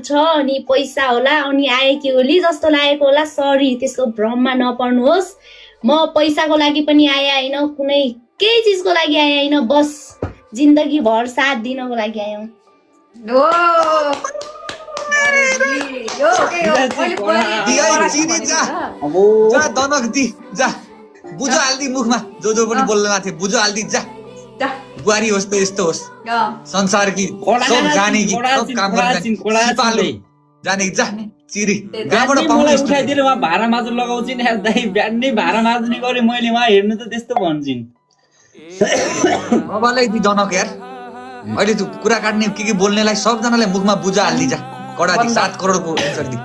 छ अनि पैसा होला अनि आए के होली जस्तो लागेको होला। सरी, त्यस्तो भ्रममा नपर्नुहोस्। म पैसाको लागि पनि आए होइन, कुनै केही चिजको लागि आए होइन, बस जिन्दगी भर साथ दिनको लागि आयौँ। बुझो हाल्दी मुखमा जो पनि बोल्न माथे बुझो हाल्दी जा बुहारी होस् त यस्तो होस् संसार कि सब जाने कि सब काम गर्ने जाने कि जा चिरी गाबाट पाउने उठाइदिएर उहाँ भाडा माझ्नु लगाउँछु नि दाइ बिहानै भाडा माझ्ने गरे मैले उहाँ हेर्नु त त्यस्तो भन्छन् बाबालाई दि जनक यार अहिले तँ कुरा काट्ने के बोल्नेलाई सबजनालाई मुखमा बुझा हाल्दिजा कडा दि 7 करोडको एन्सर दि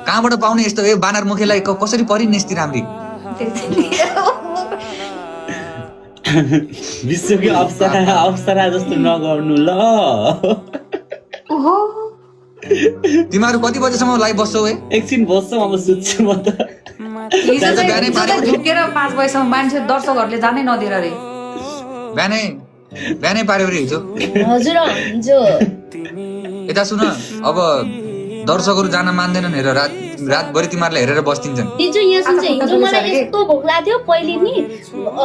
कहाँबाट पाउने यस्तो ए बानर मुखेलाई कसरी परिन् यस्ती राम्री विश्वकै अप्सरा जस्तो नगर्नु ल तिमीहरू कति बजेसम्म लाइभ बस्छौ है एकछिन बस्छौ अब सुत्छु म त हिजो चाहिँ झुकेर 5 बजेसम्म मान्छे दर्शकहरूले जानै नदिएर रे बिहानै पार्यो रे हिजो हजुर हिजो यता सुन अब दर्शकहरू जान मान्दैनन् हेर रातभरि तिमीहरूलाई हेरेर बस्दिन्छन् हिजो यहाँ सुन्छ हिजो मलाई यस्तो भोक लाग्थ्यो पहिले नि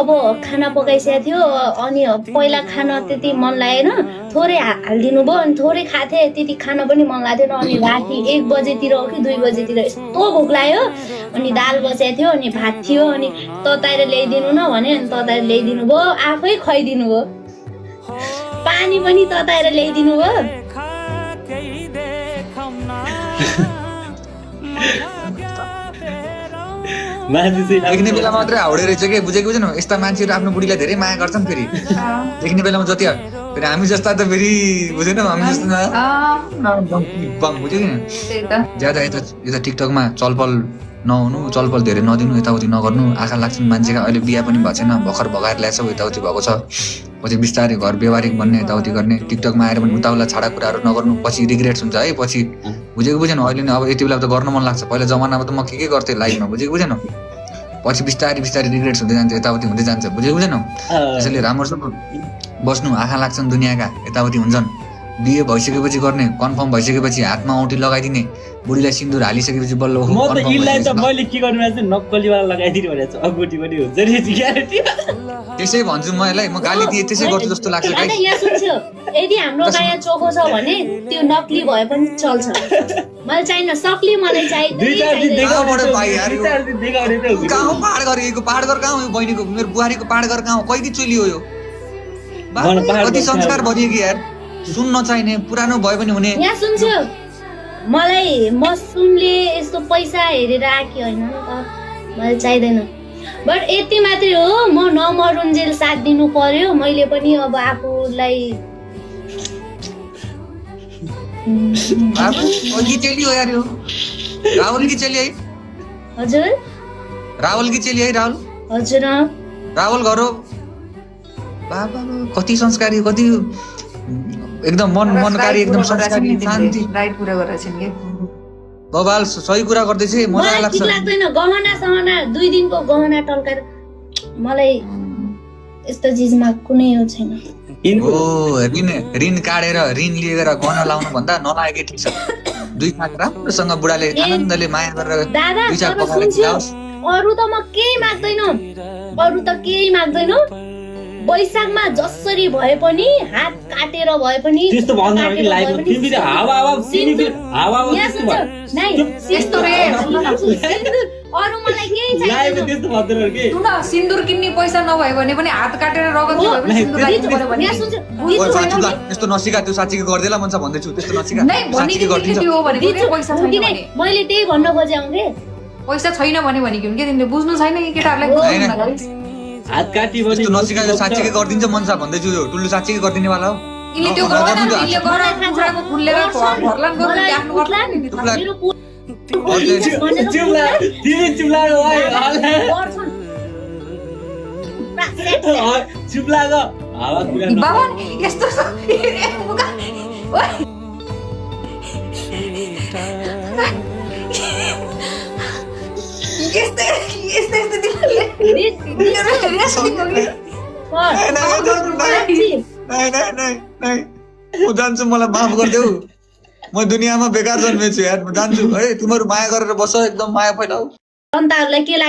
अब खाना पकाइसकेको थियो अनि पहिला खाना त्यति मन लागेन थोरै हालिदिनु भयो अनि थोरै खाथे त्यति खाना पनि मन लाग्थेन अनि राति 1 बजेतिर हो कि 2 बजेतिर यस्तो भोक लाग्यो अनि दाल बसेको थियो अनि भात थियो अनि तताएर ल्याइदिनु न भने अनि तताएर ल्याइदिनु भयो आफै खुवाइदिनु भयो पानी पनि तताएर ल्याइदिनु भयो देख्ने बेला मात्रै हाउडे रहेछ के बुझेको बुझेन यस्ता मान्छेहरू आफ्नो बुढीलाई धेरै माया गर्छन् फेरि देख्ने बेलामा जति फेरि हामी जस्ता त फेरि बुझेन हामी जस्तो बुझ्यो किन ज्यादा यता टिकटकमा चलपल नहुनु चलपल धेरै नदिनु यताउति नगर्नु आँखा लाग्छन् मान्छेका अहिले बिहा पनि भएको छैन भर्खर भगाएर ल्याएछौ यताउति भएको छ पछि बिस्तारै घर व्यवहारिक बन्ने यताउति गर्ने टिकटकमा आएर पनि उताउला छाडा कुराहरू नगर्नु पछि रिग्रेट्स हुन्छ है पछि बुझेको बुझेन अहिले नै अब यति बेला त गर्न मन लाग्छ पहिला जमानामा त म के गर्थेँ लाइफमा बुझेको बुझेन पछि बिस्तारै रिग्रेट्स हुँदै जान्छ यताउति हुँदै जान्छ बुझेको बुझेन त्यसैले राम्रोसँग बस्नु आँखा लाग्छन् दुनियाँका यताउति हुन्छन् बिहे भइसकेपछि गर्ने कन्फर्म भइसकेपछि हातमा औँठी लगाइदिने बुढीलाई सिन्दुर हालिसकेपछि बल्ल म त इलाई त मैले के गर्नु भने नक्कलीवाला लगाइदिनु भनेको छु अगुटी पनि हुन्छ नि ग्यारेन्टी त्यसै भन्छु म यसलाई म गाली दिए त्यसै गर्छु जस्तो लाग्छ अनि यहाँ सुन्छु यदि हाम्रो माया चोखो छ भने त्यो नक्ली भए पनि चल्छ मलाई चाहिन्न सक्ली मलाई चाहिदैन कहाँ पहाड गरेको पहाड घर कहाँ हो बहिनीको मेरो बुहारीको पहाड घर कहाँ हो कहिले चोली हो यो कति संस्कार भरिएको यार सुन नचाहिने पुरानो भए पनि हुने यहाँ सुन्छु मलाई म सुनले यस्तो पैसा हेरेर आके होइन नि त मलाई चाहिँदैन बट यति मात्रै हो म नमरुन्जेल साथ दिनु पर्यो मैले पनि अब आफूलाई राहुल की चली है हजुर राहुल की चली है राहुल हजुर राहुल घर हो बाबा कति संस्कारी कति एकदम मनकारी एकदम संस्कारी शान्ति राइट कुरा गरेर छिन् के बबाल सही कुरा गर्दै छे मजा लाग्छ लाग्दैन गहना सहना 2 दिनको गहना टल्काएर मलाई यस्तो चीजमा कुनै हो छैन ओ ऋण काटेर ऋण लिएर गहना लाउनु भन्दा नलागे ठीक छ 2 खाक राम्रोसँग बुढाले आनन्दले माया गरेर दादा अरु त म केही माग्दैन वैशाखमा जसरी भए पनि हात काटेर भए पनि त्यस्तो भन्नु कि लाइभ तिमी हावा त्यस्तो भयो नाइ त्यस्तो रे अरु मलाई केही चाहिदैन लाइभ त्यस्तो भन्दैन के सुन सिन्दुर किन्ने पैसा नभए भने पनि हात काटेर रगत भयो भने सिन्दुर किन्नु पर्यो भने यहाँ सुन्छ त्यस्तो नसिका त्यो साच्चै गर्दैला मन छ भन्दै छु त्यस्तो नसिका नै भनिदिनु के हो भने पैसा छैन भने मैले त्यही भन्न खोजेँ के पैसा छैन भने के तिमीले बुझ्नु छैन कि केटाहरुलाई हात काटी भने त्यस्तो नसिका साच्चै गर्दिन्छ मन छ भन्दै छु यो टुल्लु साच्चै गर्दिने वाला हो यिनी त्यो गहना दिले गहना खुराको खुलेर भरलान गर्नु आफ्नो गर्लान चुप्ला चुप्ला गो हावा कुरा बाबा यस्तो म जान्छु मलाई माफ गरिदेऊ म म दुनियाँमा बेकार जन्मेछु यार, म जान्छु है। तिमीहरू माया गरेर बस, एकदम माया फैलाऊ। जनताहरूलाई के लाग्यो